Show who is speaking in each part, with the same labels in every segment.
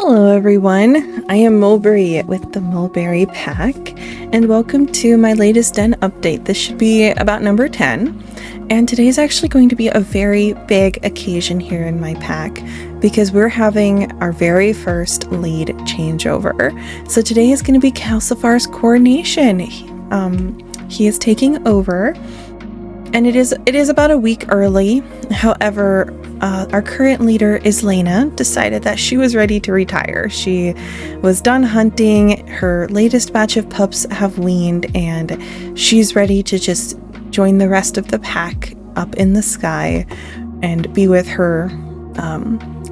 Speaker 1: Hello everyone, I am Mulbre with the Mulberry Pack, and welcome to my latest den update. This should be about number 10, and today is actually going to be a very big occasion here in my pack because we're having our very first lead changeover. So today is going to be Calsifar's Coronation. He is taking over, and it is about a week early. However, our current leader, Islena, decided that she was ready to retire. She was done hunting, her latest batch of pups have weaned, and she's ready to just join the rest of the pack up in the sky and be with her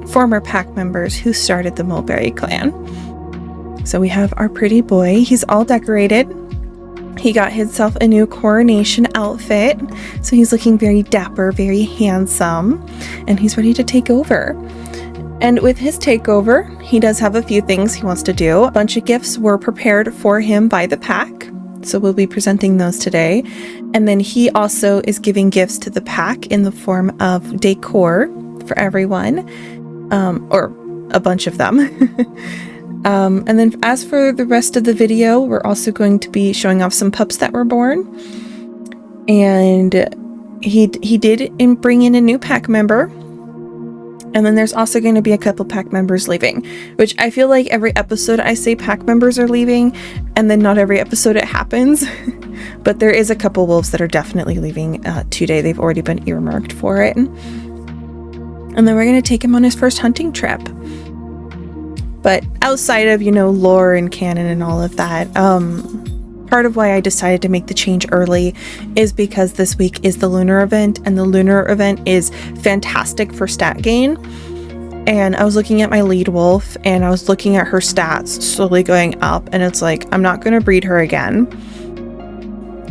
Speaker 1: former pack members who started the Mulberry clan. So we have our pretty boy. He's all decorated. He got himself a new Coronation outfit, so he's looking very dapper, very handsome, and he's ready to take over. And with his takeover, he does have a few things he wants to do. A bunch of gifts were prepared for him by the pack, so we'll be presenting those today. And then he also is giving gifts to the pack in the form of decor for everyone, or a bunch of them. And then as for the rest of the video, we're also going to be showing off some pups that were born. And he did bring in a new pack member. And then there's also going to be a couple pack members leaving, which I feel like every episode I say pack members are leaving, and then not every episode it happens. But there is a couple wolves that are definitely leaving today. They've already been earmarked for it. And then we're going to take him on his first hunting trip. But outside of, lore and canon and all of that, part of why I decided to make the change early is because this week is the lunar event, and the lunar event is fantastic for stat gain. And I was looking at my lead wolf, and I was looking at her stats slowly going up, and it's like, I'm not going to breed her again.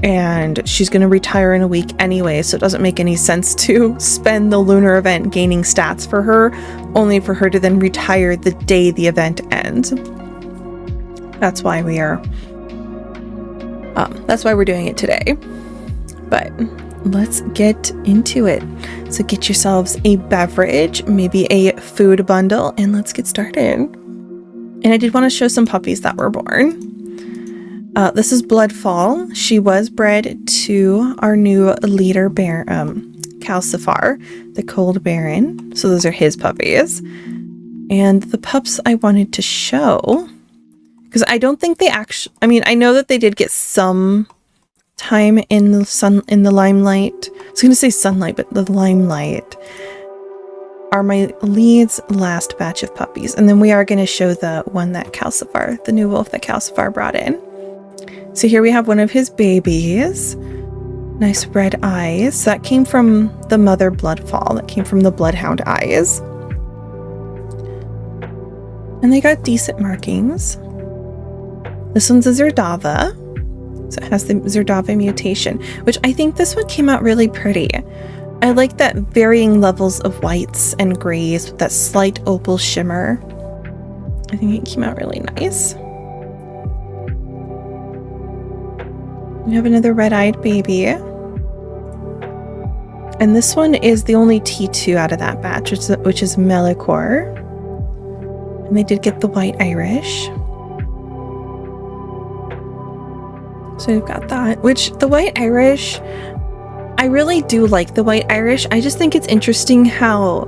Speaker 1: And she's going to retire in a week anyway, so it doesn't make any sense to spend the lunar event gaining stats for her, only for her to then retire the day the event ends. That's why we're doing it today. But let's get into it. So get yourselves a beverage, maybe a food bundle, and let's get started. And I did want to show some puppies that were born. This is Bloodfall. She was bred to our new leader, Calsifar, the Cold Baron. So those are his puppies. And the pups I wanted to show, because I don't think they actually, I know that they did get some time in the limelight. I was going to say sunlight, but the limelight are my lead's last batch of puppies. And then we are going to show the one that Calsifar, the new wolf that Calsifar brought in. So here we have one of his babies. Nice red eyes. That came from the mother Bloodfall. That came from the Bloodhound eyes. And they got decent markings. This one's a Zerdava. So it has the Zerdava mutation, which I think this one came out really pretty. I like that varying levels of whites and grays with that slight opal shimmer. I think it came out really nice. We have another red-eyed baby. And this one is the only T2 out of that batch, which is Melicor. And they did get the white Irish. So we've got that, which the white Irish, I really do like the white Irish. I just think it's interesting how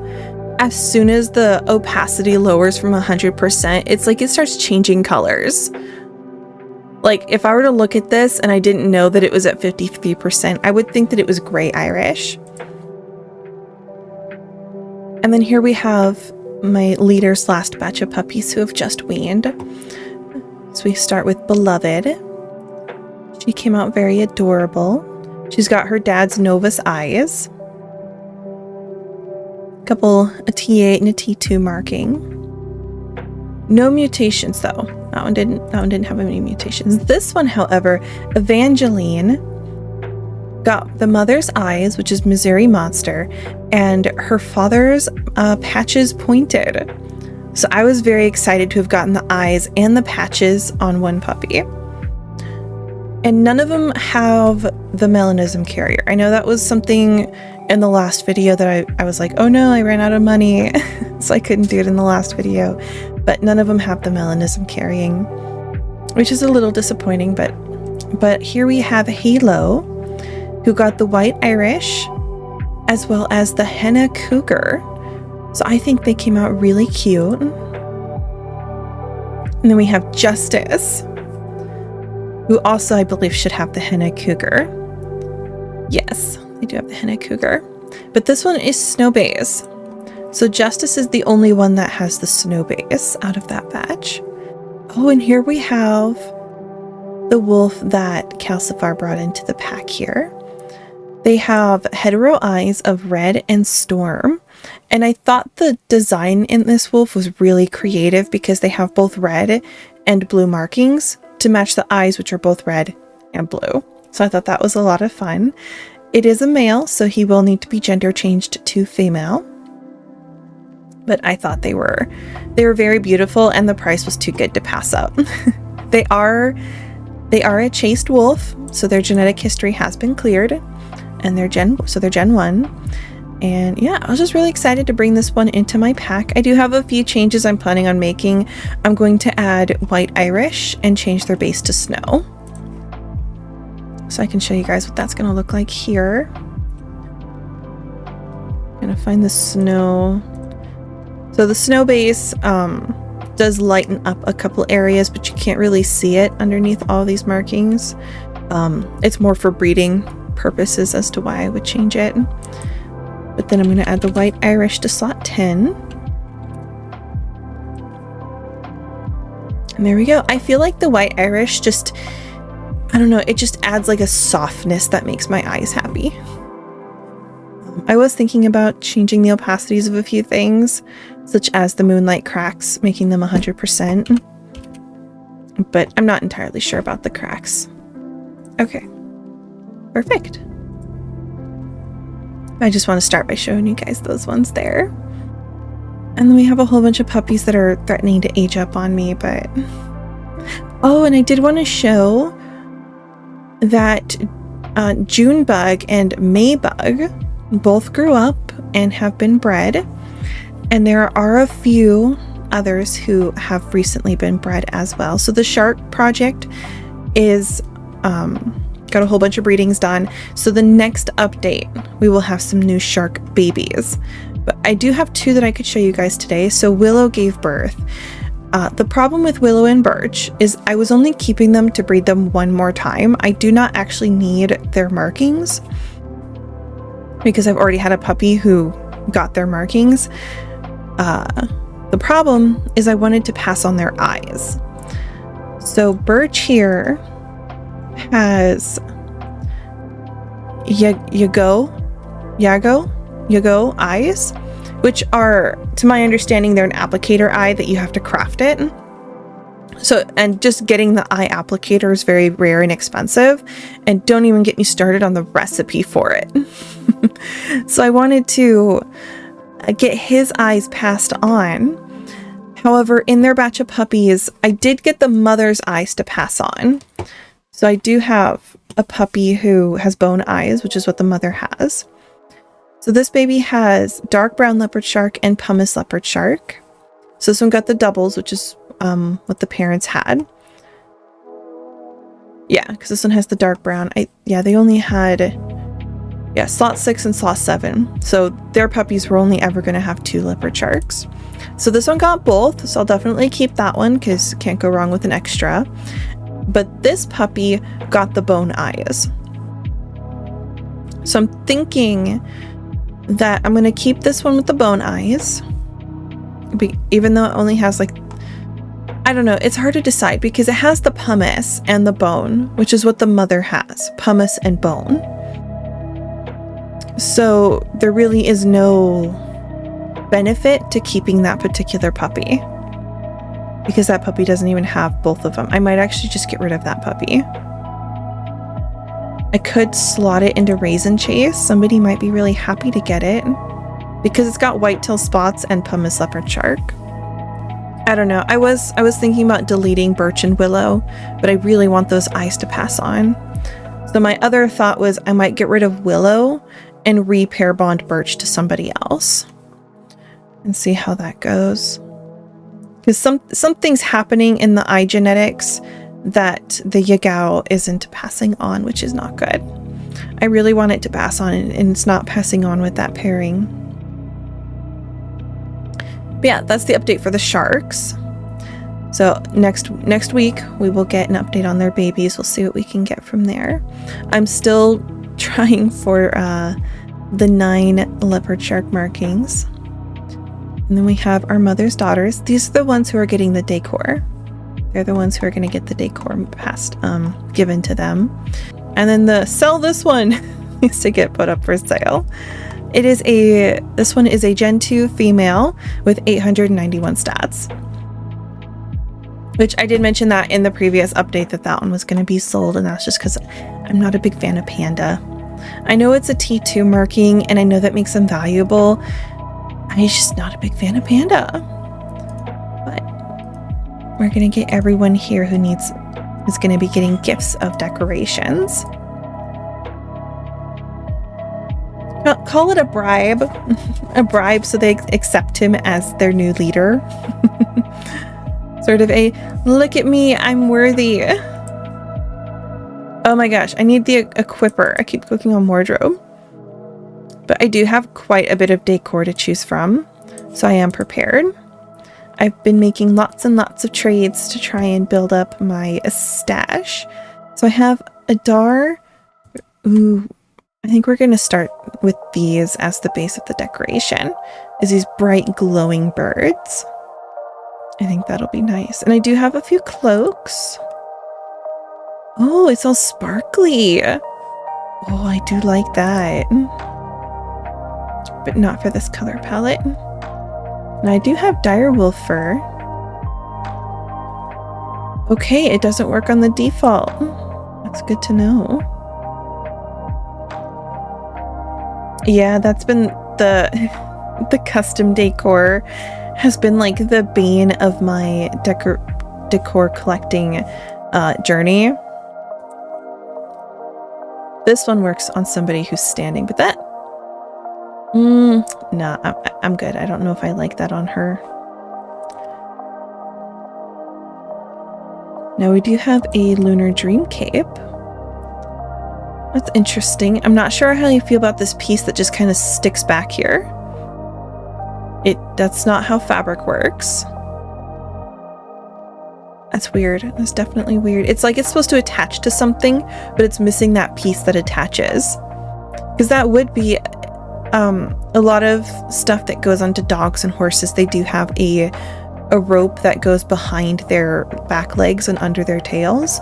Speaker 1: as soon as the opacity lowers from 100%, it's like it starts changing colors. Like, if I were to look at this and I didn't know that it was at 53%, I would think that it was gray Irish. And then here we have my leader's last batch of puppies who have just weaned. So we start with Beloved. She came out very adorable. She's got her dad's Novus eyes. A T8 and a T2 marking. No mutations though. That one didn't have any mutations. This one, however, Evangeline, got the mother's eyes, which is Missouri Monster, and her father's patches pointed. So I was very excited to have gotten the eyes and the patches on one puppy. And none of them have the melanism carrier. I know that was something in the last video that I was like, oh no, I ran out of money, so I couldn't do it in the last video. but none of them have the melanism carrying, which is a little disappointing, but here we have Halo, who got the White Irish, as well as the Henna Cougar. So I think they came out really cute. And then we have Justice, who also I believe should have the Henna Cougar. Yes, they do have the Henna Cougar. But this one is Snow Base. So Justice is the only one that has the Snow Base out of that batch. Oh, and here we have the wolf that Calsifar brought into the pack here. They have hetero eyes of red and storm. And I thought the design in this wolf was really creative because they have both red and blue markings to match the eyes, which are both red and blue. So I thought that was a lot of fun. It is a male, so he will need to be gender changed to female. But I thought they were very beautiful, and the price was too good to pass up. They are a chased wolf, so their genetic history has been cleared, and they're Gen 1. And yeah, I was just really excited to bring this one into my pack. I do have a few changes I'm planning on making. I'm going to add White Irish and change their base to snow. So I can show you guys what that's going to look like here. I'm going to find the snow. So the snow base does lighten up a couple areas, but you can't really see it underneath all these markings. It's more for breeding purposes as to why I would change it. But then I'm going to add the White Irish to slot 10. And there we go. I feel like the White Irish just, I don't know, it just adds like a softness that makes my eyes happy. I was thinking about changing the opacities of a few things, such as the moonlight cracks, making them 100%. But I'm not entirely sure about the cracks. Okay. Perfect. I just want to start by showing you guys those ones there. And then we have a whole bunch of puppies that are threatening to age up on me, but... Oh, and I did want to show that Junebug and Maybug both grew up and have been bred. And there are a few others who have recently been bred as well. So the Shark Project is... got a whole bunch of breedings done. So the next update, we will have some new shark babies. But I do have two that I could show you guys today. So Willow gave birth. The problem with Willow and Birch is I was only keeping them to breed them one more time. I do not actually need their markings because I've already had a puppy who got their markings. The problem is I wanted to pass on their eyes. So Birch here has Yago eyes, which are, to my understanding, they're an applicator eye that you have to craft it. So, and just getting the eye applicator is very rare and expensive, and don't even get me started on the recipe for it. So I wanted to get his eyes passed on. However, in their batch of puppies, I did get the mother's eyes to pass on. So I do have a puppy who has bone eyes, which is what the mother has. So this baby has dark brown leopard shark and pumice leopard shark. So this one got the doubles, which is what the parents had. Yeah, because this one has the dark brown. They only had, slot 6 and slot 7. So their puppies were only ever going to have 2 leopard sharks. So this one got both, so I'll definitely keep that one because can't go wrong with an extra. But this puppy got the bone eyes. So I'm thinking that I'm going to keep this one with the bone eyes. Even though it only has I don't know, it's hard to decide because it has the pumice and the bone, which is what the mother has, pumice and bone. So there really is no benefit to keeping that particular puppy, because that puppy doesn't even have both of them. I might actually just get rid of that puppy. I could slot it into Raisin Chase. Somebody might be really happy to get it because it's got whitetail spots and pumice leopard shark. I don't know. I was thinking about deleting Birch and Willow, but I really want those eyes to pass on. So my other thought was I might get rid of Willow and repair bond Birch to somebody else and see how that goes. Because something's happening in the eye genetics that the Yagao isn't passing on, which is not good. I really want it to pass on, and it's not passing on with that pairing. But yeah, that's the update for the sharks. So next week we will get an update on their babies. We'll see what we can get from there. I'm still trying for the 9 leopard shark markings. And then we have our mother's daughters. These are the ones who are getting the decor. They're the ones who are going to get the decor given to them. And then sell this one needs to get put up for sale. This one is a Gen 2 female with 891 stats. Which I did mention that in the previous update that one was going to be sold, and that's just because I'm not a big fan of panda. I know it's a T2 marking, and I know that makes them valuable. I'm just not a big fan of panda. But we're going to get everyone here who's going to be getting gifts of decorations. Call it a bribe. A bribe so they accept him as their new leader. Sort of a, look at me, I'm worthy. Oh my gosh, I need the equipper. I keep clicking on wardrobe. But I do have quite a bit of decor to choose from, so I am prepared. I've been making lots and lots of trades to try and build up my stash. So I have a Dar. Ooh, I think we're going to start with these as the base of the decoration, is these bright glowing birds. I think that'll be nice. And I do have a few cloaks. Oh, it's all sparkly. Oh, I do like that. But not for this color palette. And I do have direwolf fur. Okay, it doesn't work on the default. That's good to know. Yeah, that's been the custom decor has been like the bane of my decor collecting journey. This one works on somebody who's standing, but that nah, I'm good. I don't know if I like that on her. Now we do have a lunar dream cape. That's interesting. I'm not sure how you feel about this piece that just kind of sticks back here. That's not how fabric works. That's weird. That's definitely weird. It's like it's supposed to attach to something, but it's missing that piece that attaches. Because that would be a lot of stuff that goes onto dogs and horses. They do have a rope that goes behind their back legs and under their tails.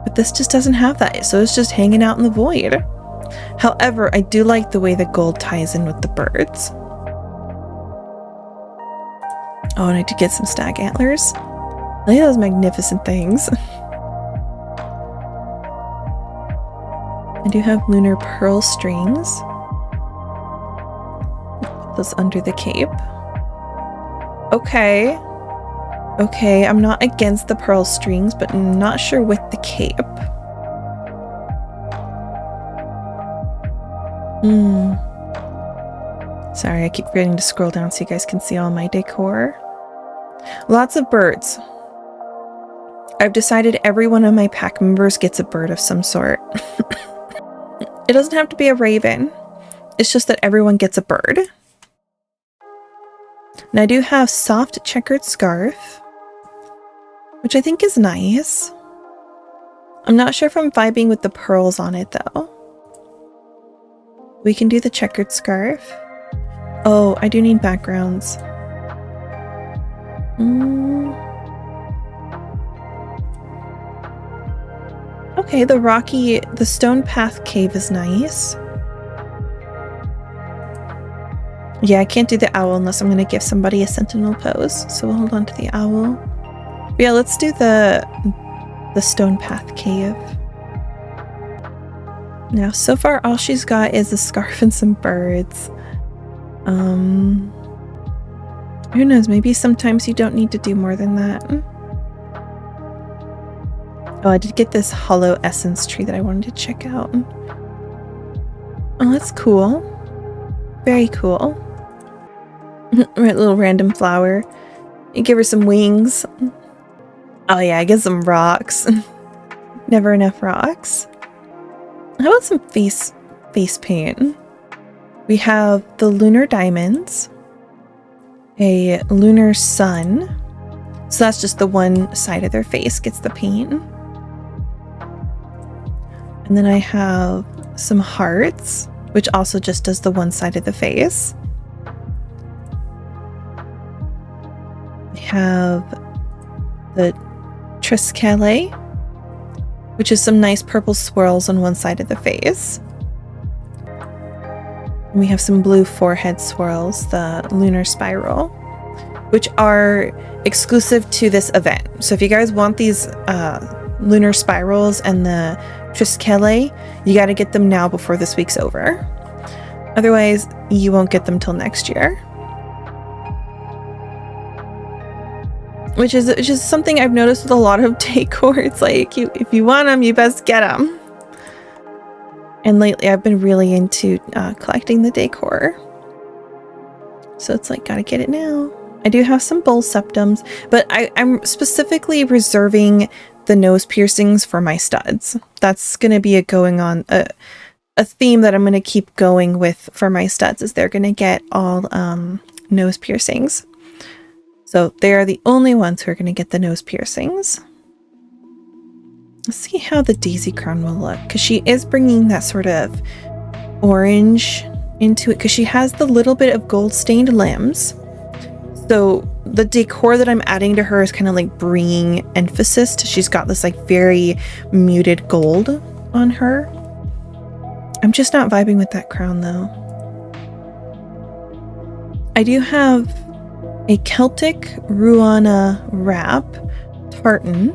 Speaker 1: But this just doesn't have that, so it's just hanging out in the void. However, I do like the way the gold ties in with the birds. Oh, and I did get some stag antlers. Look at those magnificent things. I do have lunar pearl strings. Put those under the cape. Okay. Okay, I'm not against the pearl strings, but I'm not sure with the cape. Sorry, I keep forgetting to scroll down so you guys can see all my decor. Lots of birds. I've decided every one of my pack members gets a bird of some sort. It doesn't have to be a raven. It's just that everyone gets a bird. And I do have soft checkered scarf, which I think is nice. I'm not sure if I'm vibing with the pearls on it though. We can do the checkered scarf. Oh, I do need backgrounds. Okay, the stone path cave is nice. Yeah, I can't do the owl unless I'm going to give somebody a sentinel pose. So we'll hold on to the owl. But yeah, let's do the stone path cave. Now, so far, all she's got is a scarf and some birds. Who knows? Maybe sometimes you don't need to do more than that. Oh, I did get this hollow essence tree that I wanted to check out. Oh, that's cool. Very cool. Right, little random flower. You give her some wings. Oh yeah, I get some rocks. Never enough rocks. How about some face paint? We have the lunar diamonds, a lunar sun. So that's just the one side of their face gets the paint. And then I have some hearts, which also just does the one side of the face. We have the Triskele, which is some nice purple swirls on one side of the face. And we have some blue forehead swirls, the lunar spiral, which are exclusive to this event. So if you guys want these lunar spirals and the Triskele, you got to get them now before this week's over. Otherwise, you won't get them till next year. Which is something I've noticed with a lot of decor. It's like, if you want them, you best get them. And lately, I've been really into collecting the decor. So it's like, gotta get it now. I do have some bowl septums, but I'm specifically reserving the nose piercings for my studs. That's going to be a theme that I'm going to keep going with for my studs, is they're going to get all nose piercings. So they are the only ones who are going to get the nose piercings. Let's see how the daisy crown will look, because she is bringing that sort of orange into it, because she has the little bit of gold stained limbs. So the decor that I'm adding to her is kind of like bringing emphasis to, she's got this like very muted gold on her. I'm just not vibing with that crown though. I do have a Celtic Ruana wrap tartan.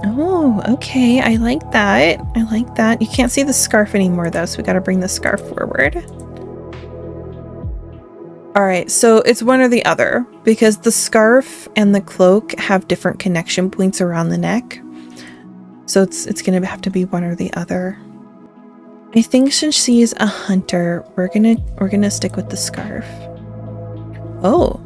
Speaker 1: Oh, okay. I like that. I like that. You can't see the scarf anymore though, so we got to bring the scarf forward. All right, so it's one or the other, because the scarf and the cloak have different connection points around the neck. So it's going to have to be one or the other. I think since she's a hunter, we're gonna stick with the scarf. Oh.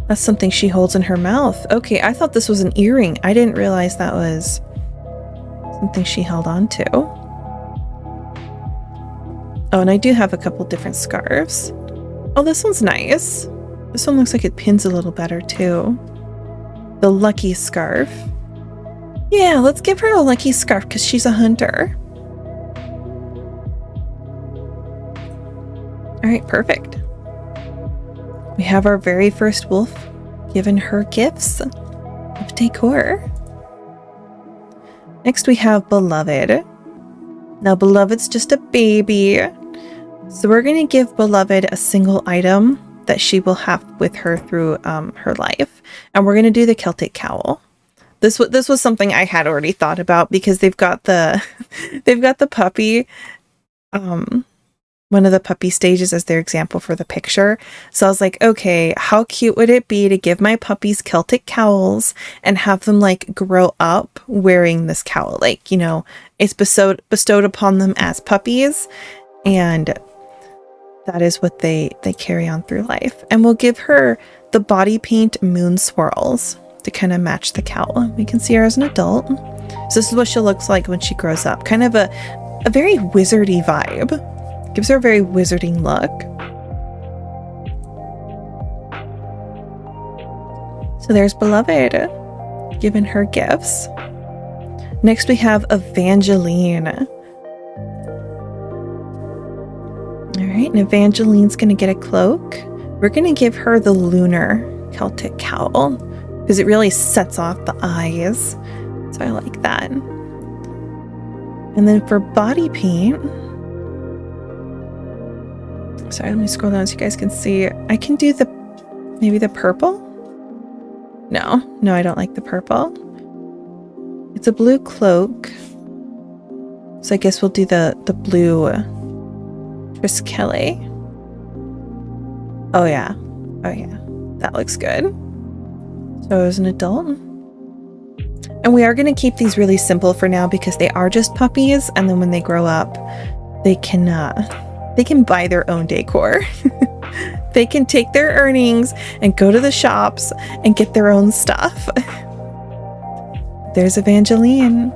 Speaker 1: That's something she holds in her mouth. Okay, I thought this was an earring. I didn't realize that was something she held on to. Oh, and I do have a couple different scarves. Oh, this one's nice. This one looks like it pins a little better too. The lucky scarf. Yeah, let's give her a lucky scarf because she's a hunter. All right, perfect. We have our very first wolf giving her gifts of decor. Next we have Beloved. Now Beloved's just a baby. So we're going to give Beloved a single item that she will have with her through her life. And we're going to do the Celtic cowl. This was something I had already thought about, because they've got the puppy, one of the puppy stages as their example for the picture. So I was like, okay, how cute would it be to give my puppies Celtic cowls and have them like grow up wearing this cowl? Like, you know, it's bestowed upon them as puppies, and that is what they carry on through life. And we'll give her the body paint moon swirls to kind of match the cowl. We can see her as an adult. So this is what she looks like when she grows up. Kind of a very wizardy vibe. Gives her a very wizarding look. So there's Beloved giving her gifts. Next we have Evangeline. Alright, and Evangeline's going to get a cloak. We're going to give her the lunar Celtic cowl because it really sets off the eyes. So I like that. And then for body paint... Sorry, let me scroll down so you guys can see. I can do maybe the purple? No, I don't like the purple. It's a blue cloak. So I guess we'll do the blue Triskele. Oh yeah. That looks good. So as an adult. And we are going to keep these really simple for now because they are just puppies, and then when they grow up, they can buy their own decor. They can take their earnings and go to the shops and get their own stuff. There's Evangeline.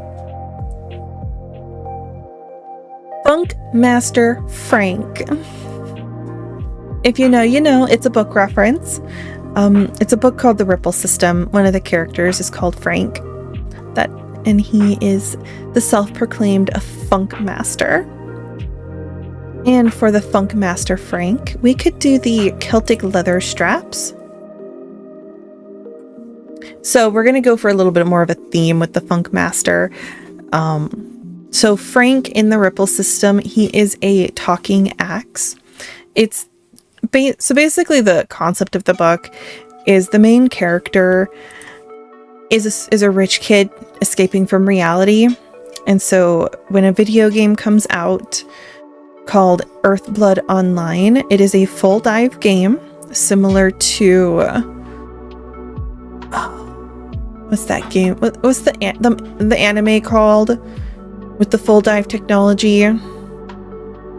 Speaker 1: Funk Master Frank. If you know, you know. It's a book reference. It's a book called The Ripple System. One of the characters is called Frank. And he is the self-proclaimed funk master. And for the Funk Master Frank, we could do the Celtic leather straps. So we're going to go for a little bit more of a theme with the Funk Master. So Frank in the Ripple System, he is a talking axe. So basically the concept of the book is the main character is a rich kid escaping from reality. And so when a video game comes out called Earthblood Online, it is a full dive game similar to what's that game? What's the anime called with the full dive technology?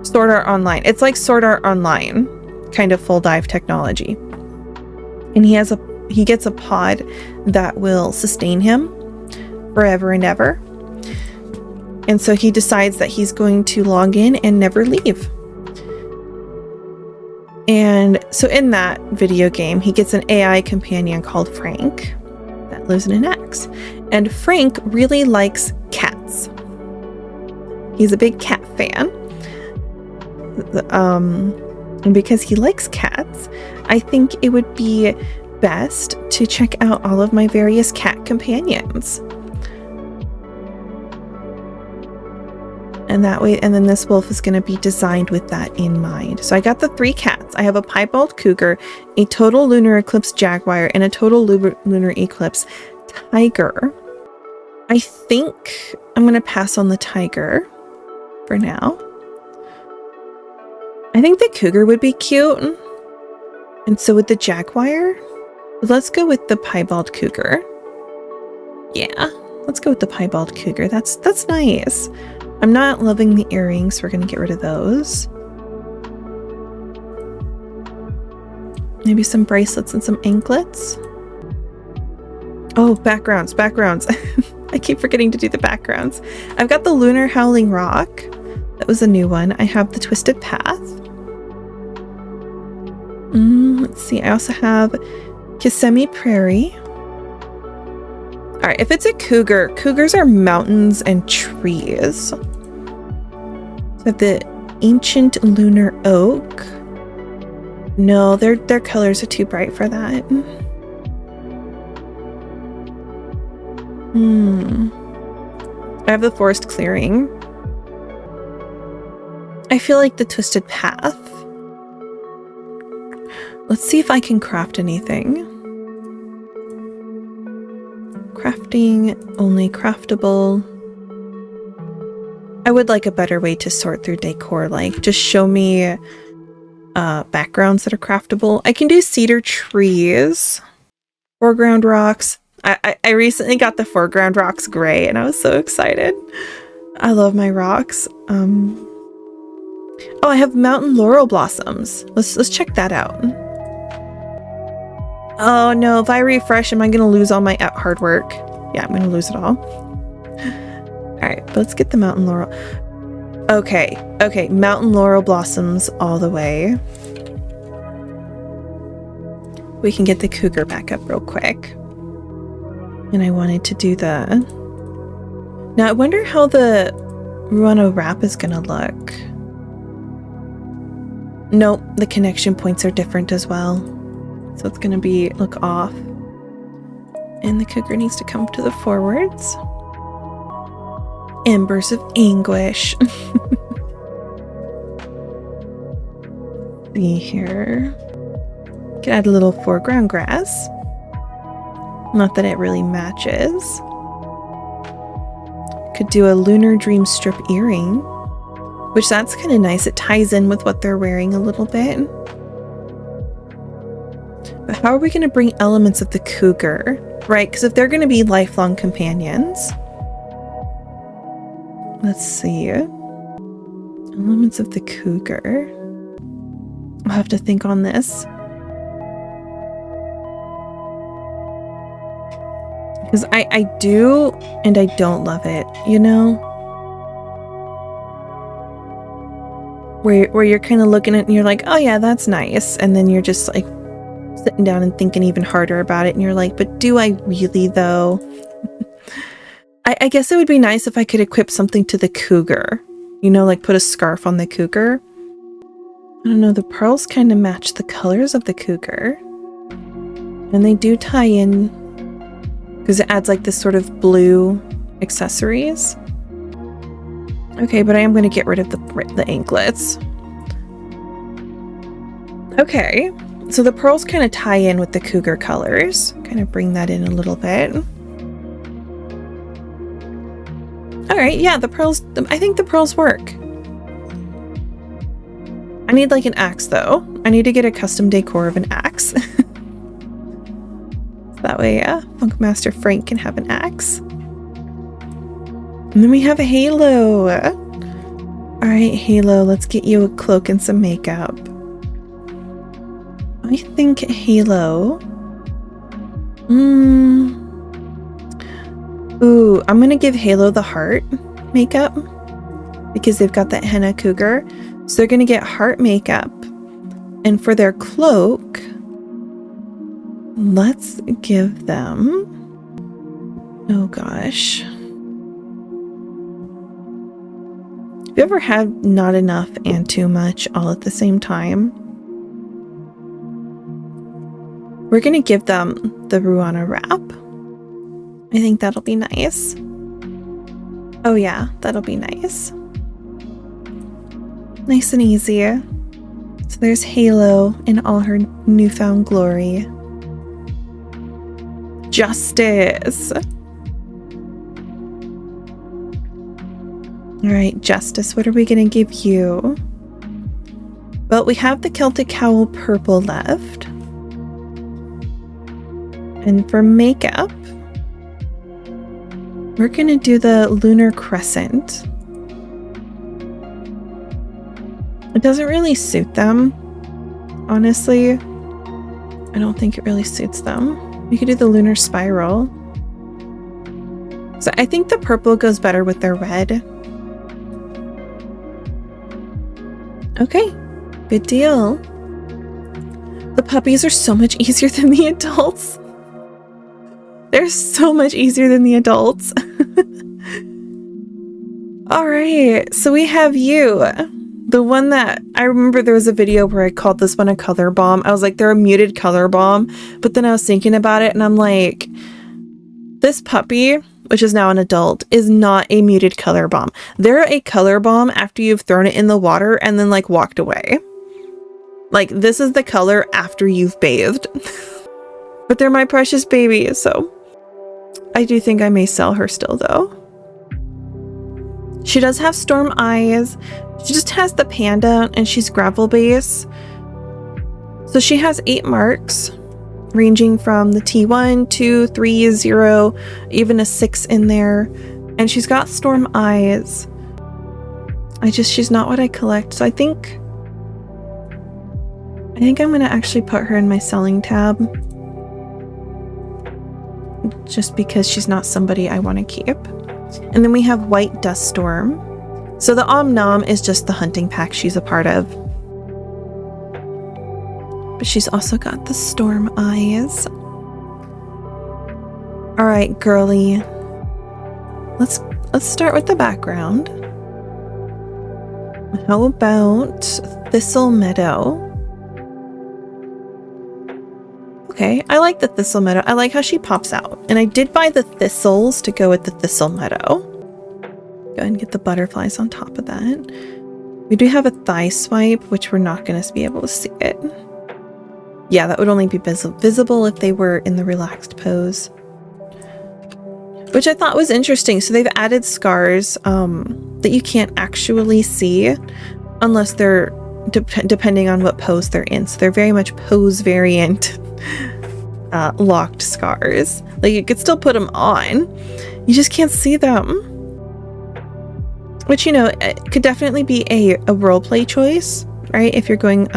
Speaker 1: Sword Art Online. It's like Sword Art Online kind of full dive technology. And he gets a pod that will sustain him forever and ever. And so he decides that he's going to log in and never leave. And so in that video game, he gets an AI companion called Frank that lives in an axe. And Frank really likes cats. He's a big cat fan. And because he likes cats, I think it would be best to check out all of my various cat companions. And that way, and then this wolf is going to be designed with that in mind. So I got the 3 cats. I have a piebald cougar, a total lunar eclipse jaguar, and a total lunar eclipse tiger. I think I'm going to pass on the tiger for now. I think the cougar would be cute. And so would the jaguar. Let's go with the piebald cougar. Yeah, let's go with the piebald cougar. That's nice. I'm not loving the earrings. We're going to get rid of those. Maybe some bracelets and some anklets. Oh, backgrounds. I keep forgetting to do the backgrounds. I've got the Lunar Howling Rock. That was a new one. I have the Twisted Path. Let's see. I also have Kissimmee Prairie. Alright, if it's a cougar, cougars are mountains and trees. So I have the Ancient Lunar Oak. No, their colors are too bright for that. I have the Forest Clearing. I feel like the Twisted Path. Let's see if I can craft anything. Crafting, only craftable. I would like a better way to sort through decor, like just show me backgrounds that are craftable. I can do cedar trees, foreground rocks. I recently got the foreground rocks gray and I was so excited. I love my rocks. Oh, I have mountain laurel blossoms. Let's check that out. Oh no, if I refresh, am I going to lose all my hard work? Yeah, I'm going to lose it all. Alright, but let's get the mountain laurel. Okay, mountain laurel blossoms all the way. We can get the cougar back up real quick. And I wanted to do the... Now I wonder how the Ruano wrap is going to look. Nope, the connection points are different as well. So it's going to look off. And the cougar needs to come to the forwards. Embers of Anguish. See here. Can add a little foreground grass. Not that it really matches. Could do a Lunar Dream strip earring. Which that's kind of nice. It ties in with what they're wearing a little bit. But how are we going to bring elements of the cougar? Right, because if they're going to be lifelong companions. Let's see. Elements of the cougar. I'll have to think on this. Because I do and I don't love it, you know? Where you're kind of looking at it and you're like, oh yeah, that's nice. And then you're just like sitting down and thinking even harder about it. And you're like, but do I really though? I guess it would be nice if I could equip something to the cougar. You know, like put a scarf on the cougar. I don't know, the pearls kind of match the colors of the cougar. And they do tie in because it adds like this sort of blue accessories. Okay, but I am going to get rid of the anklets. Okay, so the pearls kind of tie in with the cougar colors. Kind of bring that in a little bit. All right, yeah, the pearls, I think the pearls work. I need like an axe though. I need to get a custom decor of an axe. That way, Funkmaster Frank can have an axe. And then we have a Halo. All right, Halo, let's get you a cloak and some makeup. I think Halo. Ooh, I'm gonna give Halo the heart makeup because they've got that henna cougar. So they're gonna get heart makeup. And for their cloak, let's give them, oh gosh. Have you ever had not enough and too much all at the same time? We're gonna give them the Ruana wrap. I think that'll be nice. Oh yeah, that'll be nice. Nice and easy. So there's Halo in all her newfound glory. Justice. All right, Justice, what are we gonna give you? Well, we have the Celtic Cowl purple left. And for makeup, we're gonna do the Lunar Crescent. It doesn't really suit them, honestly. I don't think it really suits them. We could do the Lunar Spiral. So I think the purple goes better with their red. Okay, good deal. The puppies are so much easier than the adults. They're so much easier than the adults. All right, so we have you. The one that I remember there was a video where I called this one a color bomb. I was like, they're a muted color bomb. But then I was thinking about it and I'm like, this puppy, which is now an adult, is not a muted color bomb. They're a color bomb after you've thrown it in the water and then like walked away. Like this is the color after you've bathed. But they're my precious baby, so I do think I may sell her still though. She does have storm eyes. She just has the panda and she's gravel base. So she has 8 marks ranging from the T1, 2, 3, 0, even a 6 in there. And she's got storm eyes. She's not what I collect. So I think I'm gonna actually put her in my selling tab. Just because she's not somebody I want to keep. And then we have White Dust Storm. So the Om Nom is just the hunting pack she's a part of. But she's also got the storm eyes. All right, girly. Let's start with the background. How about Thistle Meadow? Okay, I like the Thistle Meadow. I like how she pops out. And I did buy the thistles to go with the Thistle Meadow. Go ahead and get the butterflies on top of that. We do have a thigh swipe, which we're not going to be able to see it. Yeah, that would only be visible if they were in the relaxed pose. Which I thought was interesting. So they've added scars that you can't actually see unless they're depending on what pose they're in. So they're very much pose variant locked scars. Like you could still put them on. You just can't see them. Which, you know, it could definitely be a roleplay choice, right? If you're going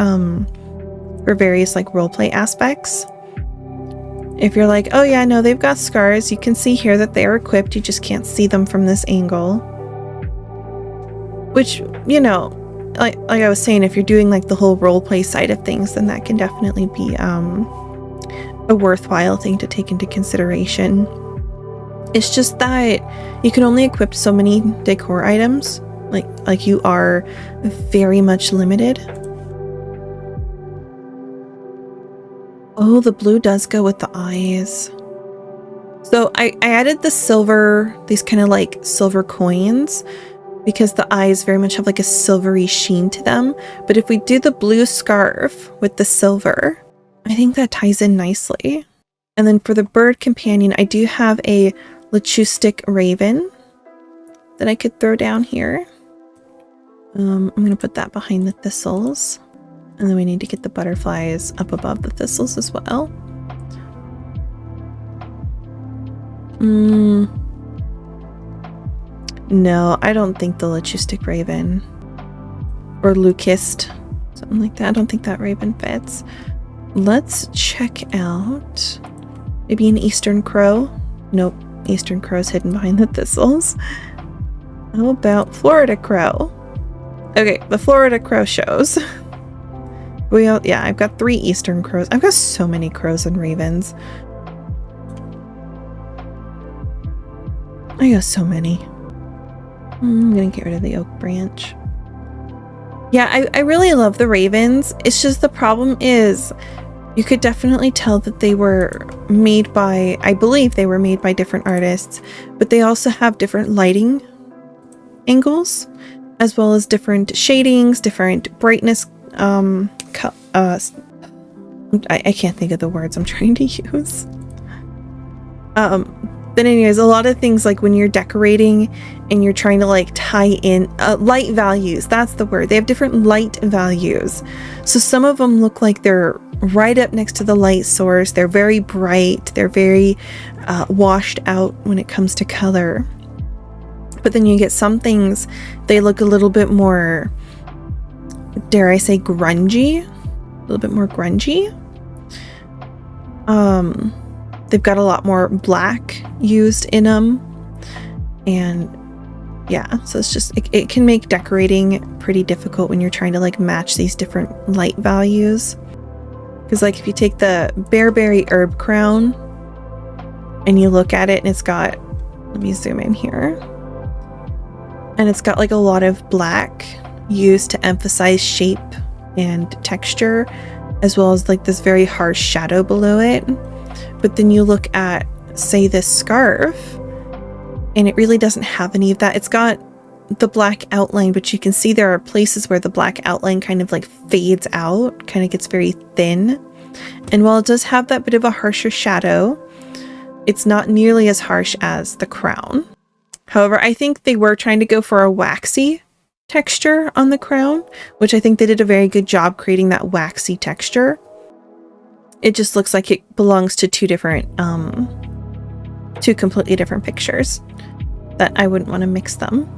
Speaker 1: for various like roleplay aspects. If you're like, oh yeah, no, they've got scars, you can see here that they are equipped, you just can't see them from this angle. Which, you know, like I was saying, if you're doing like the whole roleplay side of things, then that can definitely be a worthwhile thing to take into consideration. It's just that you can only equip so many decor items. Like you are very much limited. Oh, the blue does go with the eyes. So I added the silver, these kind of like silver coins, because the eyes very much have like a silvery sheen to them. But if we do the blue scarf with the silver, I think that ties in nicely. And then for the bird companion, I do have a leucistic raven that I could throw down here. I'm going to put that behind the thistles. And then we need to get the butterflies up above the thistles as well. No, I don't think the leucistic raven or leucist, something like that. I don't think that raven fits. Let's check out maybe an eastern crow. Nope, eastern crow's hidden behind the thistles. How about Florida crow? Okay, the Florida crow shows. Yeah, I've got 3 eastern crows. I've got so many crows and ravens. I got so many. I'm gonna get rid of the oak branch. Yeah, I really love the ravens. It's just the problem is you could definitely tell that they were made by, I believe they were made by different artists, but they also have different lighting angles, as well as different shadings, different brightness. I can't think of the words I'm trying to use. But anyways, a lot of things like when you're decorating and you're trying to like tie in light values, that's the word. They have different light values. So some of them look like they're right up next to the light source. They're very bright. They're very washed out when it comes to color. But then you get some things, they look a little bit more, dare I say, grungy. A little bit more grungy. They've got a lot more black used in them. And yeah, so it's just, it can make decorating pretty difficult when you're trying to like match these different light values. Because like if you take the bearberry herb crown and you look at it and it's got, let me zoom in here. And it's got like a lot of black used to emphasize shape and texture, as well as like this very harsh shadow below it. But then you look at, say, this scarf, and it really doesn't have any of that. It's got the black outline, but you can see there are places where the black outline kind of like fades out, kind of gets very thin. And while it does have that bit of a harsher shadow, it's not nearly as harsh as the crown. However, I think they were trying to go for a waxy texture on the crown, which I think they did a very good job creating that waxy texture. It just looks like it belongs to two completely different pictures that I wouldn't want to mix them.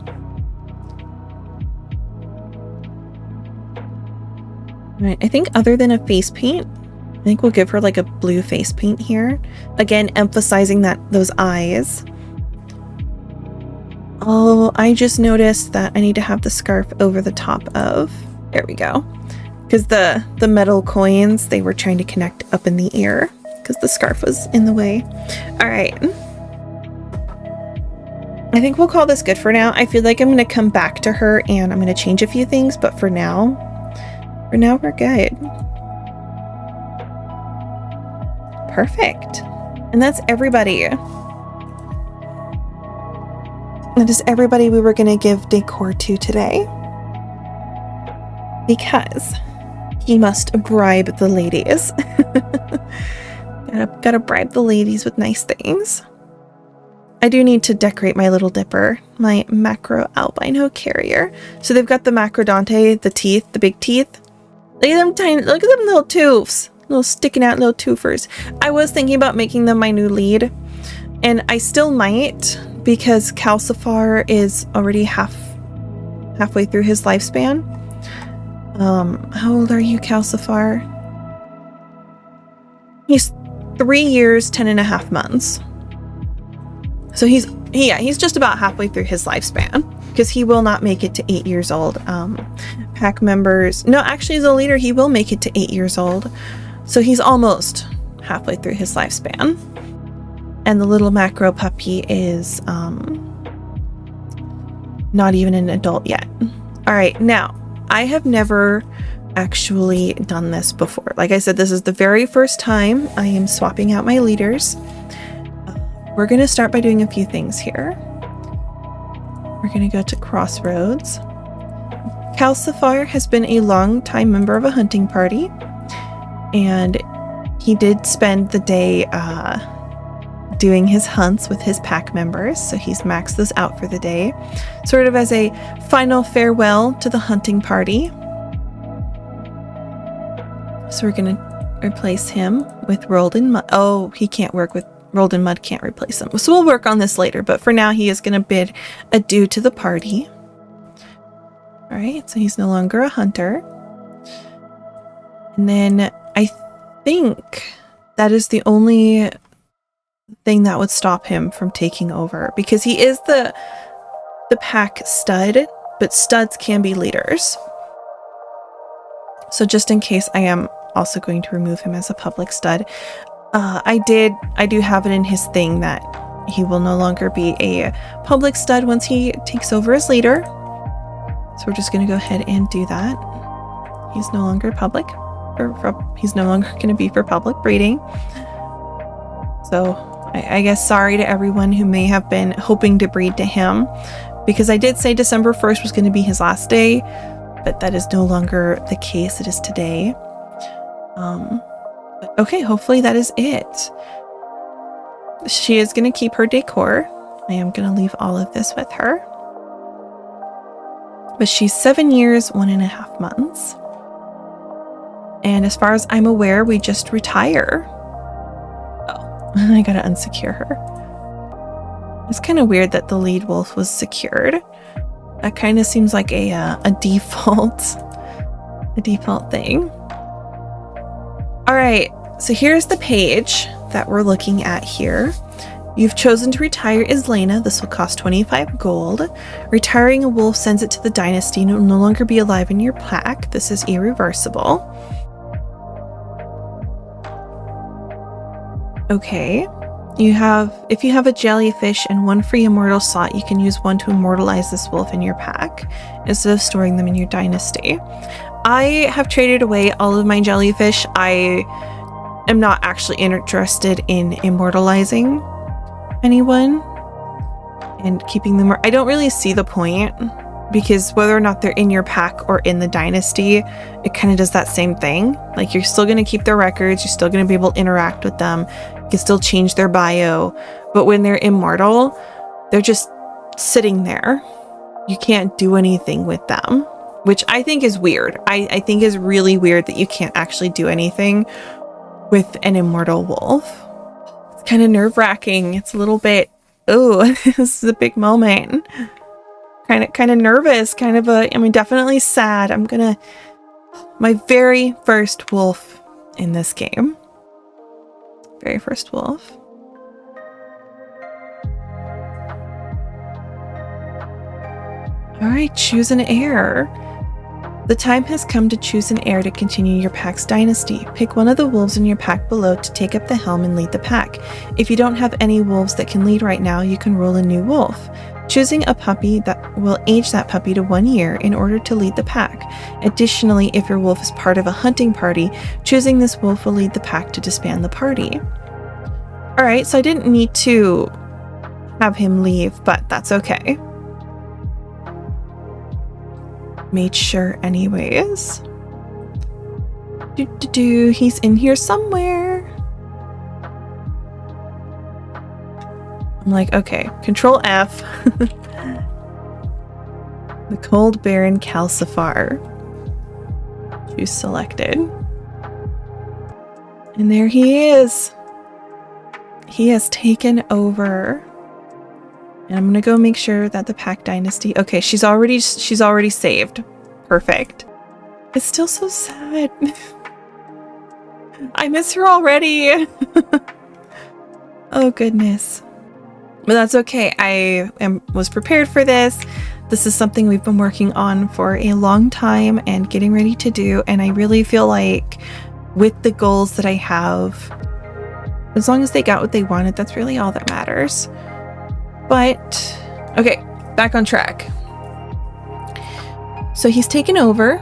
Speaker 1: All right, I think other than a face paint, I think we'll give her like a blue face paint here. Again, emphasizing those eyes. Oh, I just noticed that I need to have the scarf over the top of. There we go. Because the metal coins, they were trying to connect up in the ear because the scarf was in the way. All right. I think we'll call this good for now. I feel like I'm going to come back to her and I'm going to change a few things, but for now we're good. Perfect. And that's everybody. That is everybody we were going to give decor to today. Because he must bribe the ladies. Gotta bribe the ladies with nice things. I do need to decorate my little dipper, my macro albino carrier. So they've got the macrodonte, the teeth, the big teeth. Look at them tiny, look at them little toofs. Little sticking out little toofers. I was thinking about making them my new lead. And I still might, because Calsifar is already halfway through his lifespan. How old are you, Calsifar? He's 3 years, 10.5 months. So he's just about halfway through his lifespan, because he will not make it to 8 years old. Pack members, no, actually as a leader, he will make it to 8 years old. So he's almost halfway through his lifespan. And the little macro puppy is not even an adult yet. All right, now, I have never actually done this before. Like I said, this is the very first time I am swapping out my leaders. We're going to start by doing a few things here. We're going to go to Crossroads. Calsifar has been a long-time member of a hunting party, and he did spend the day doing his hunts with his pack members, so he's maxed those out for the day, sort of as a final farewell to the hunting party. So we're going to replace him with Wolvden Mud. Oh, he can't work with Wolvden Mud, can't replace him. So we'll work on this later, but for now he is going to bid adieu to the party. All right, so he's no longer a hunter. And then I think that is the only thing that would stop him from taking over, because he is the pack stud, but studs can be leaders. So just in case, I am also going to remove him as a public stud. I do have it in his thing that he will no longer be a public stud once he takes over as leader. So we're just going to go ahead and do that. He's no longer public, or he's no longer going to be for public breeding. So I guess sorry to everyone who may have been hoping to breed to him, because I did say December 1st was going to be his last day, but that is no longer the case. It is today. But okay, hopefully that is it. She is going to keep her decor. I am going to leave all of this with her. But she's 7 years, 1.5 months. And as far as I'm aware, we just retire. Oh, I gotta unsecure her. It's kind of weird that the lead wolf was secured. That kind of seems like a default thing. All right, so here's the page that we're looking at here. You've chosen to retire Islena. This will cost 25 gold. Retiring a wolf sends it to the dynasty and it will no longer be alive in your pack. This is irreversible. Okay. If you have a jellyfish and 1 free immortal slot, you can use 1 to immortalize this wolf in your pack instead of storing them in your dynasty. I have traded away all of my jellyfish. I am not actually interested in immortalizing anyone and keeping them. I don't really see the point, because whether or not they're in your pack or in the dynasty, it kind of does that same thing. Like, you're still going to keep their records, you're still going to be able to interact with them, you can still change their bio, but when they're immortal, they're just sitting there. You can't do anything with them, which I think is weird. I think is really weird that you can't actually do anything with an immortal wolf. It's kind of nerve-wracking. It's a little bit, oh, this is a big moment. Kind of nervous, definitely sad. My very first wolf in this game. Very first wolf. All right, choose an heir. The time has come to choose an heir to continue your pack's dynasty. Pick one of the wolves in your pack below to take up the helm and lead the pack. If you don't have any wolves that can lead right now, you can roll a new wolf, choosing a puppy that will age that puppy to 1 year in order to lead the pack. Additionally, if your wolf is part of a hunting party, choosing this wolf will lead the pack to disband the party. All right, so I didn't need to have him leave, but that's okay. Made sure anyways. He's in here somewhere. I'm like, okay, Control F. The Cold Baron Calsifar. Choose selected. And there he is. He has taken over. And I'm gonna go make sure that the pack dynasty. Okay, she's already saved. Perfect. It's still so sad. I miss her already. Oh goodness. But that's okay. Was prepared for this. This is something we've been working on for a long time and getting ready to do. And I really feel like with the goals that I have, as long as they got what they wanted, that's really all that matters. But okay, back on track. So he's taken over.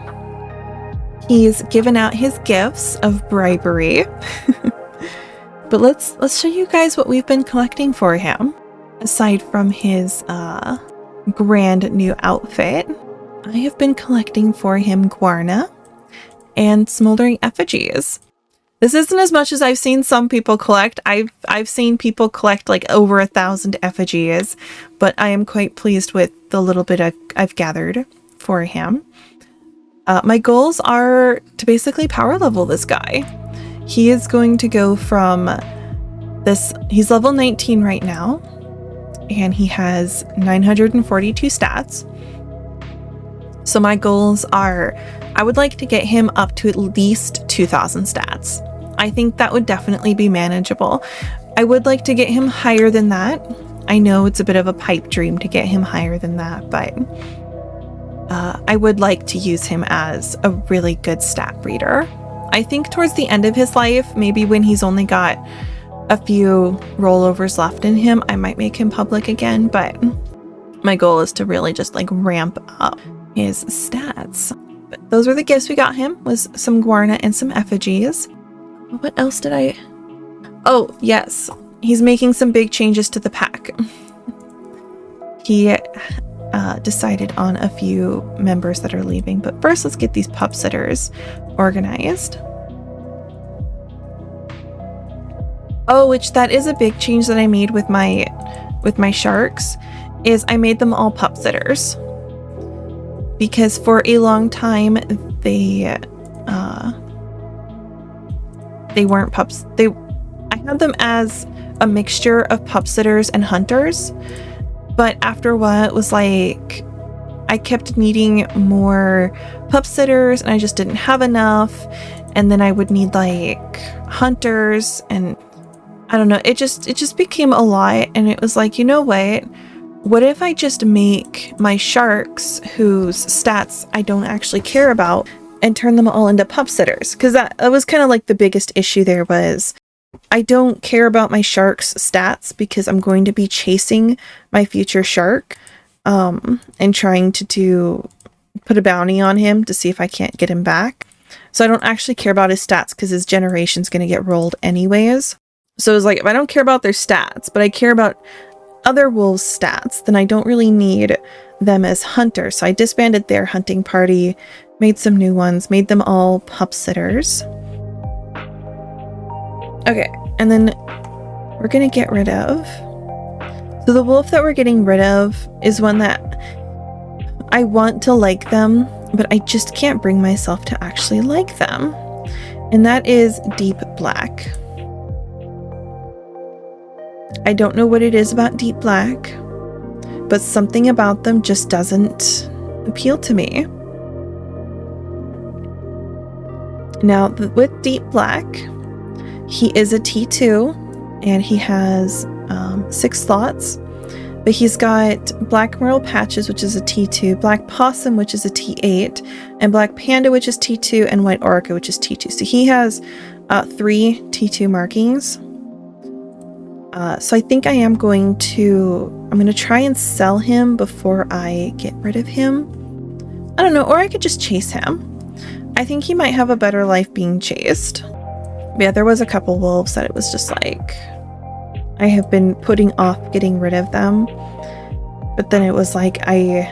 Speaker 1: He's given out his gifts of bribery. But let's show you guys what we've been collecting for him. Aside from his grand new outfit, I have been collecting for him guarna and smoldering effigies. This isn't as much as I've seen some people collect. I've seen people collect like over 1,000 effigies, but I am quite pleased with the little bit I've gathered for him. My goals are to basically power level this guy. He is going to go from this, he's level 19 right now, and he has 942 stats. So my goals are, I would like to get him up to at least 2,000 stats. I think that would definitely be manageable. I would like to get him higher than that. I know it's a bit of a pipe dream to get him higher than that, but I would like to use him as a really good stat breeder. I think towards the end of his life, maybe when he's only got a few rollovers left in him, I might make him public again, but my goal is to really just like ramp up his stats. But those are the gifts we got him, was some guarna and some effigies. What else did I... Oh, yes. He's making some big changes to the pack. He decided on a few members that are leaving, but first let's get these pup sitters organized. Oh, which that is a big change that I made with my sharks, is I made them all pup sitters. Because for a long time they weren't pups. I had them as a mixture of pup sitters and hunters, but after a while it was like I kept needing more pup sitters and I just didn't have enough, and then I would need like hunters, and I don't know, it just became a lot, and it was like, you know what if I just make my sharks whose stats I don't actually care about and turn them all into pup sitters? Because that was kind of like the biggest issue there, was I don't care about my shark's stats because I'm going to be chasing my future shark and trying to put a bounty on him to see if I can't get him back. So I don't actually care about his stats because his generation's going to get rolled anyways. So it's like, if I don't care about their stats, but I care about other wolves' stats, then I don't really need them as hunters. So I disbanded their hunting party, made some new ones, made them all pup sitters. Okay, and then we're gonna get rid of... So the wolf that we're getting rid of is one that I want to like them, but I just can't bring myself to actually like them. And that is Deep Black. I don't know what it is about Deep Black, but something about them just doesn't appeal to me. Now, with Deep Black, he is a T2, and he has 6 slots, but he's got Black Merle Patches, which is a T2, Black Possum, which is a T8, and Black Panda, which is T2, and White Orca, which is T2. So he has 3 T2 markings. So I think I'm going to try and sell him before I get rid of him. I don't know, or I could just chase him. I think he might have a better life being chased. But yeah, there was a couple wolves that it was just like, I have been putting off getting rid of them. But then it was like, then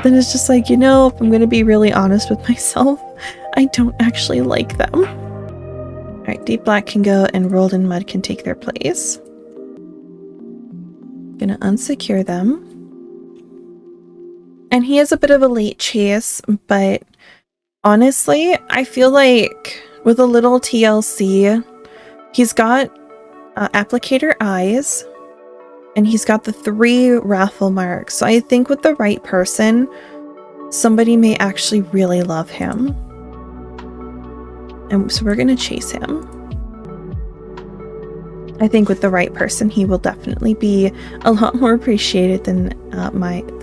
Speaker 1: it's just like, you know, if I'm going to be really honest with myself, I don't actually like them. Alright, Deep Black can go and Wolvden Mud can take their place. Gonna unsecure them. And he has a bit of a late chase, but honestly, I feel like with a little TLC, he's got applicator eyes, and he's got the 3 raffle marks. So I think with the right person, somebody may actually really love him. And so we're gonna chase him. I think with the right person, he will definitely be a lot more appreciated than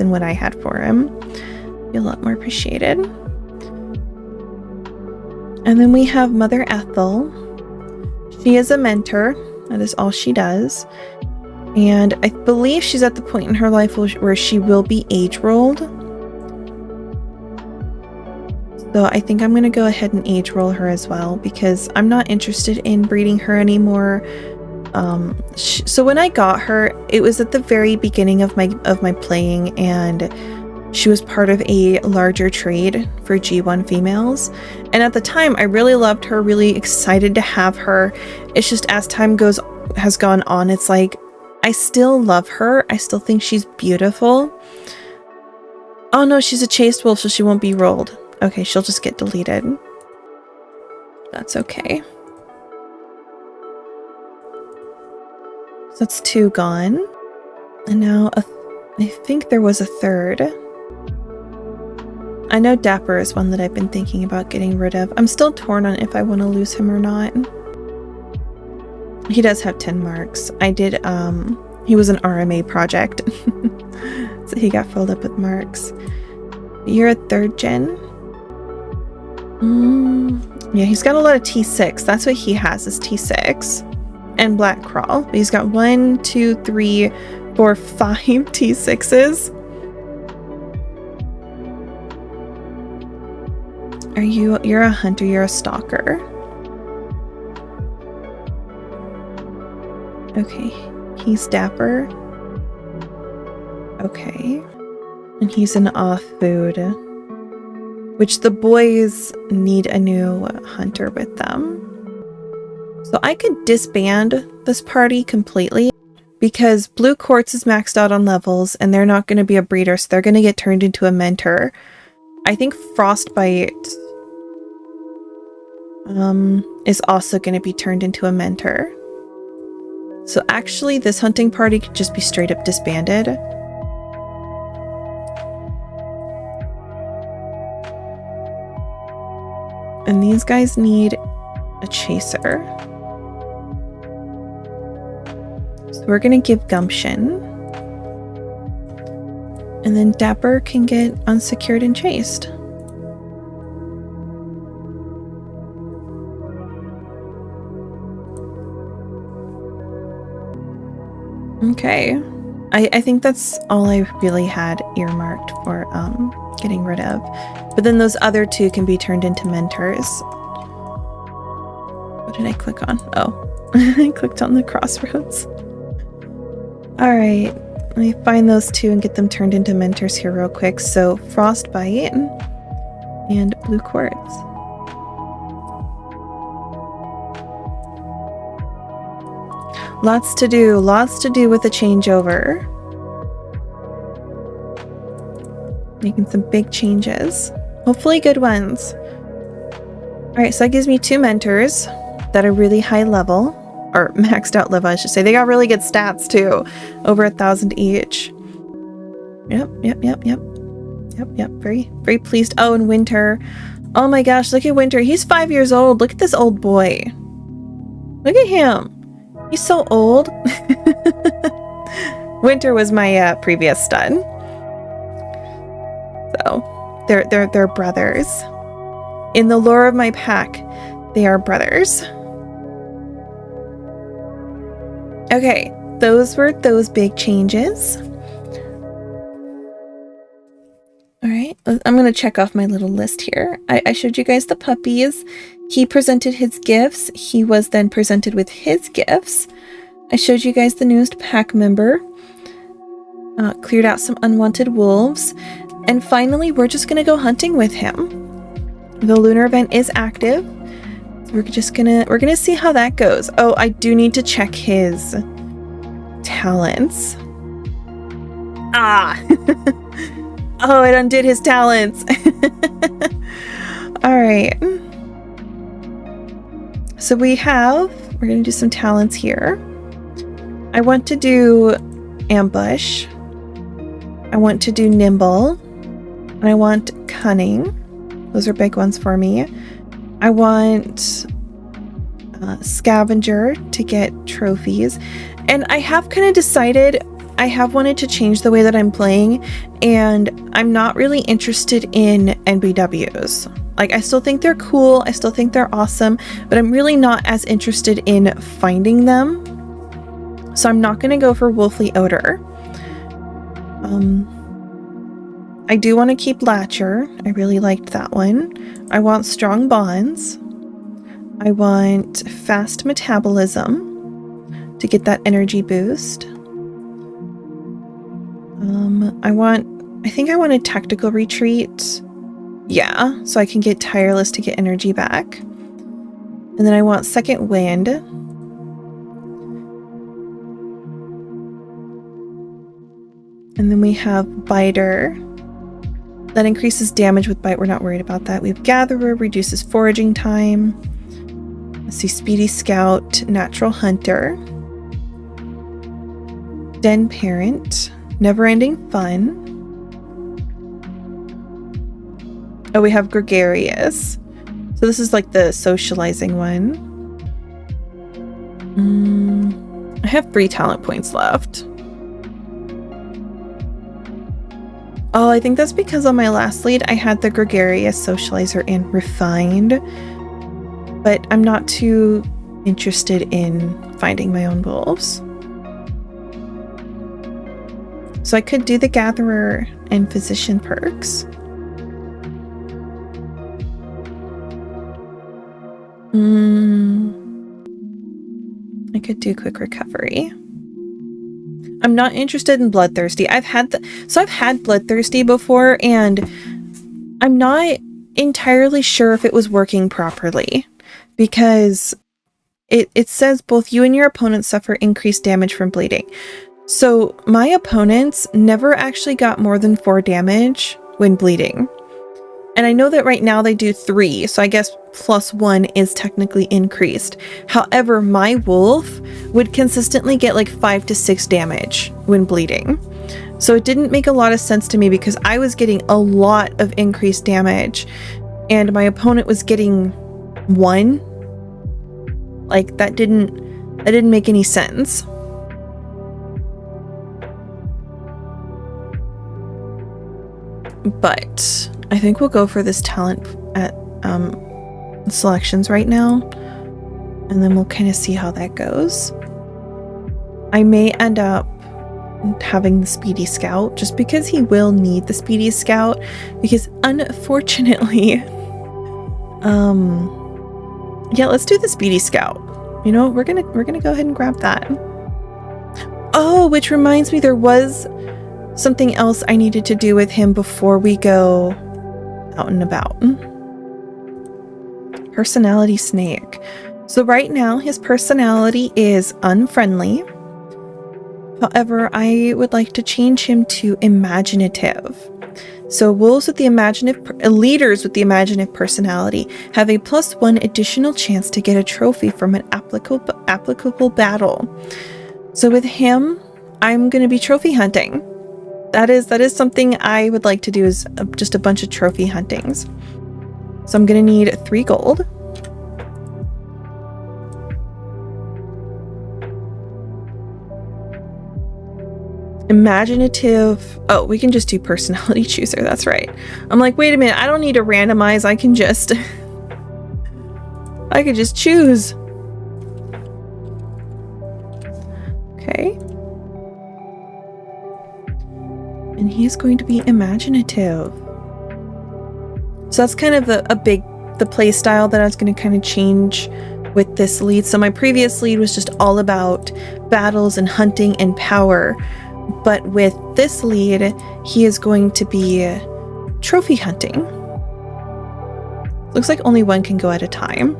Speaker 1: what I had for him. Be a lot more appreciated. And then we have Mother Ethel. She is a mentor. That is all she does. And I believe she's at the point in her life where she will be age rolled. So I think I'm going to go ahead and age roll her as well, because I'm not interested in breeding her anymore. So when I got her, it was at the very beginning of my playing, and she was part of a larger trade for G1 females. And at the time, I really loved her, really excited to have her. It's just as time has gone on, it's like, I still love her. I still think she's beautiful. Oh no, she's a chased wolf, so she won't be rolled. Okay, she'll just get deleted. That's okay. So that's 2 gone. And now I think there was a 3rd. I know Dapper is one that I've been thinking about getting rid of. I'm still torn on if I want to lose him or not. He does have 10 marks. I did, he was an RMA project. So he got filled up with marks. You're a 3rd gen? Yeah, he's got a lot of T6. That's what he has, is T6. And Black Crawl. But he's got 1, 2, 3, 4, 5 T6s. You're a hunter, you're a stalker. Okay, he's Dapper. Okay. And he's an off food, which the boys need a new hunter with them. So I could disband this party completely, because Blue Quartz is maxed out on levels and they're not going to be a breeder, so they're going to get turned into a mentor. I think Frostbite is also going to be turned into a mentor. So actually this hunting party could just be straight up disbanded. And these guys need a chaser. So we're going to give Gumption. And then Dapper can get unsecured and chased. Okay. I think that's all I really had earmarked for getting rid of. But then those other 2 can be turned into mentors. What did I click on? Oh, I clicked on the crossroads. Alright, let me find those 2 and get them turned into mentors here real quick. So Frostbite and Blue Quartz. Lots to do with the changeover. Making some big changes. Hopefully good ones. Alright, so that gives me 2 mentors that are really high level. Or maxed out level, I should say. They got really good stats too. Over 1,000 each. Yep. Very, very pleased. Oh, and Winter. Oh my gosh, look at Winter. He's 5 years old. Look at this old boy. Look at him. He's so old. Winter was my previous stud. So they're brothers. In the lore of my pack, they are brothers. Okay, those were those big changes. All right, I'm going to check off my little list here. I showed you guys the puppies. He presented his gifts. He was then presented with his gifts. I showed you guys the newest pack member. Cleared out some unwanted wolves. And finally, we're just going to go hunting with him. The lunar event is active. So we're gonna see how that goes. Oh, I do need to check his talents. Ah! Oh, it undid his talents. All right. So we're gonna do some talents here. I want to do ambush. I want to do nimble. And I want cunning. Those are big ones for me. I want Scavenger to get trophies. And I have kind of decided I have wanted to change the way that I'm playing, and I'm not really interested in NBWs. Like, I still think they're cool, I still think they're awesome, but I'm really not as interested in finding them. So I'm not going to go for Wolfly Odor. I do want to keep Latcher. I really liked that one. I want Strong Bonds. I want Fast Metabolism to get that energy boost. I think I want a Tactical Retreat. Yeah, so I can get Tireless to get energy back. And then I want Second Wind. And then we have Biter. That increases damage with Bite. We're not worried about that. We have Gatherer, reduces foraging time. Let's see, Speedy Scout, Natural Hunter. Den Parent, Never Ending Fun. Oh, we have Gregarious. So this is like the socializing one. I have 3 talent points left. Oh, I think that's because on my last lead I had the Gregarious, Socializer, and Refined. But I'm not too interested in finding my own wolves. So I could do the Gatherer and Physician perks. I could do Quick Recovery. I'm not interested in Bloodthirsty. I've had Bloodthirsty before, and I'm not entirely sure if it was working properly, because it says both you and your opponents suffer increased damage from bleeding. So my opponents never actually got more than 4 damage when bleeding. And I know that right now they do 3, so I guess +1 is technically increased. However, my wolf would consistently get like 5 to 6 damage when bleeding. So it didn't make a lot of sense to me, because I was getting a lot of increased damage and my opponent was getting 1. Like, that didn't make any sense. But I think we'll go for this talent at selections right now, and then we'll kind of see how that goes. I may end up having the Speedy Scout, just because he will need the Speedy Scout, because unfortunately, yeah, let's do the Speedy Scout. You know, we're gonna go ahead and grab that. Oh, which reminds me, there was something else I needed to do with him before we go out and about. Personality Snake. So right now his personality is unfriendly. However, I would like to change him to imaginative. So wolves with the leaders with the imaginative personality have a +1 additional chance to get a trophy from an applicable battle. So with him, I'm going to be trophy hunting. That is something I would like to do, is just a bunch of trophy huntings. So I'm going to need 3 gold. Imaginative. Oh, we can just do personality chooser. That's right. I'm like, wait a minute. I don't need to randomize. I can just I could just choose. Okay. And he's going to be imaginative. So that's kind of the play style that I was going to kind of change with this lead. So my previous lead was just all about battles and hunting and power. But with this lead, he is going to be trophy hunting. Looks like only 1 can go at a time.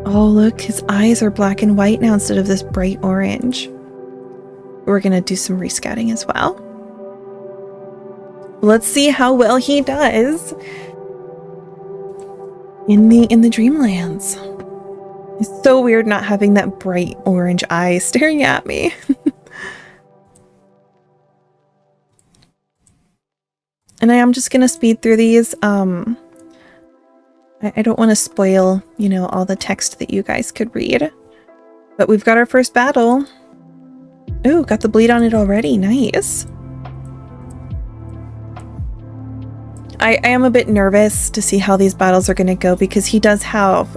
Speaker 1: Oh, look, his eyes are black and white now instead of this bright orange. We're going to do some rescouting as well. Let's see how well he does in the Dreamlands. It's so weird not having that bright orange eye staring at me. And I am just going to speed through these. I I don't want to spoil, you know, all the text that you guys could read. But we've got our first battle. Ooh, got the bleed on it already. Nice. I am a bit nervous to see how these battles are going to go because he does have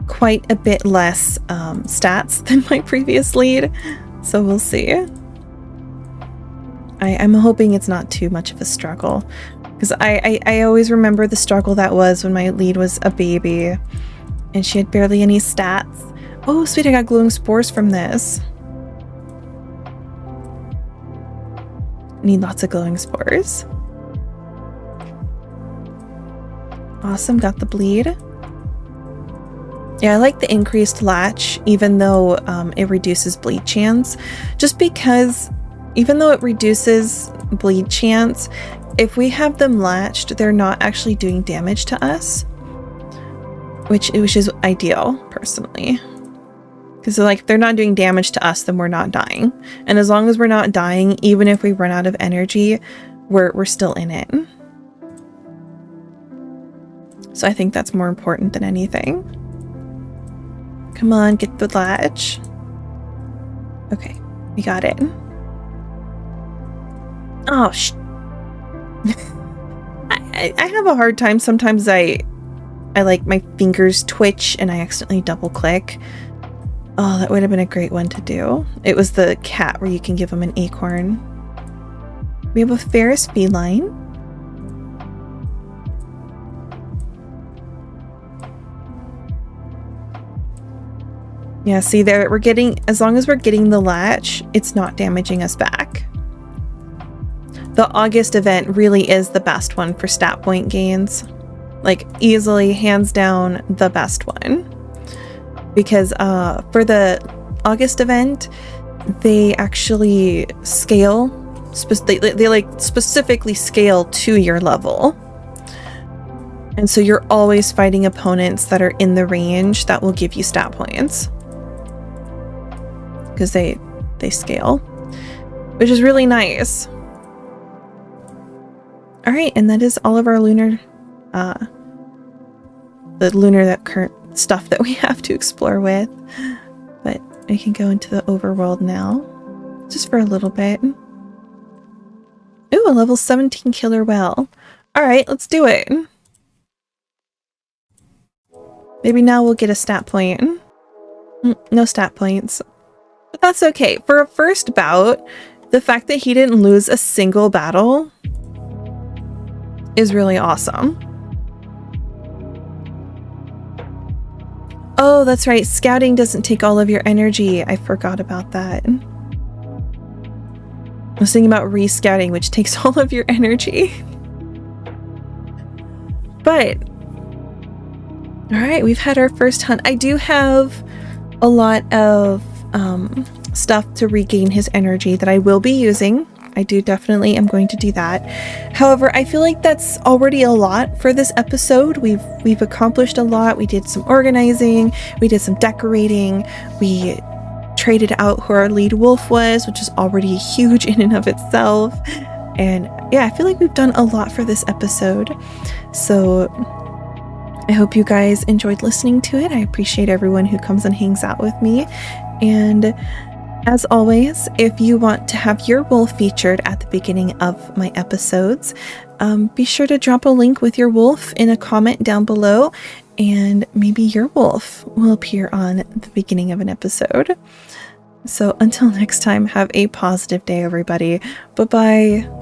Speaker 1: quite a bit less stats than my previous lead. So we'll see. I'm hoping it's not too much of a struggle. Because I always remember the struggle that was when my lead was a baby. And she had barely any stats. Oh, sweet, I got glowing spores from this. Need lots of glowing spores. Awesome, got the bleed. Yeah, I like the increased latch, even though it reduces bleed chance. Just because, even though it reduces bleed chance, if we have them latched, they're not actually doing damage to us. Which is ideal, personally. Because like, if they're not doing damage to us, then we're not dying. And as long as we're not dying, even if we run out of energy, we're still in it. So I think that's more important than anything. Come on, get the latch. Okay, we got it. Oh, I have a hard time. Sometimes I like my fingers twitch and I accidentally double click. Oh, that would have been a great one to do. It was the cat where you can give him an acorn. We have a Ferris feline. Yeah, see there, we're getting, as long as we're getting the latch, it's not damaging us back. The August event really is the best one for stat point gains. Like, easily, hands down, the best one. Because for the August event, they actually scale, they like specifically scale to your level. And so you're always fighting opponents that are in the range that will give you stat points. Because they scale, which is really nice. All right, and that is all of our lunar, that current stuff that we have to explore with. But I can go into the overworld now, just for a little bit. Ooh, a level 17 killer whale. All right, let's do it. Maybe now we'll get a stat point. No stat points. But that's okay. For a first bout, the fact that he didn't lose a single battle is really awesome. Oh, that's right. Scouting doesn't take all of your energy. I forgot about that. I was thinking about re-scouting, which takes all of your energy. But, all right, we've had our first hunt. I do have a lot of stuff to regain his energy that I will be using. I do definitely am going to do that. However, I feel like that's already a lot for this episode. We've accomplished a lot. We did some organizing, we did some decorating, we traded out who our lead wolf was, which is already huge in and of itself. And yeah, I feel like we've done a lot for this episode. So I hope you guys enjoyed listening to it. I appreciate everyone who comes and hangs out with me. And as always, if you want to have your wolf featured at the beginning of my episodes, be sure to drop a link with your wolf in a comment down below, and maybe your wolf will appear on the beginning of an episode. So until next time, have a positive day, everybody. Bye-bye.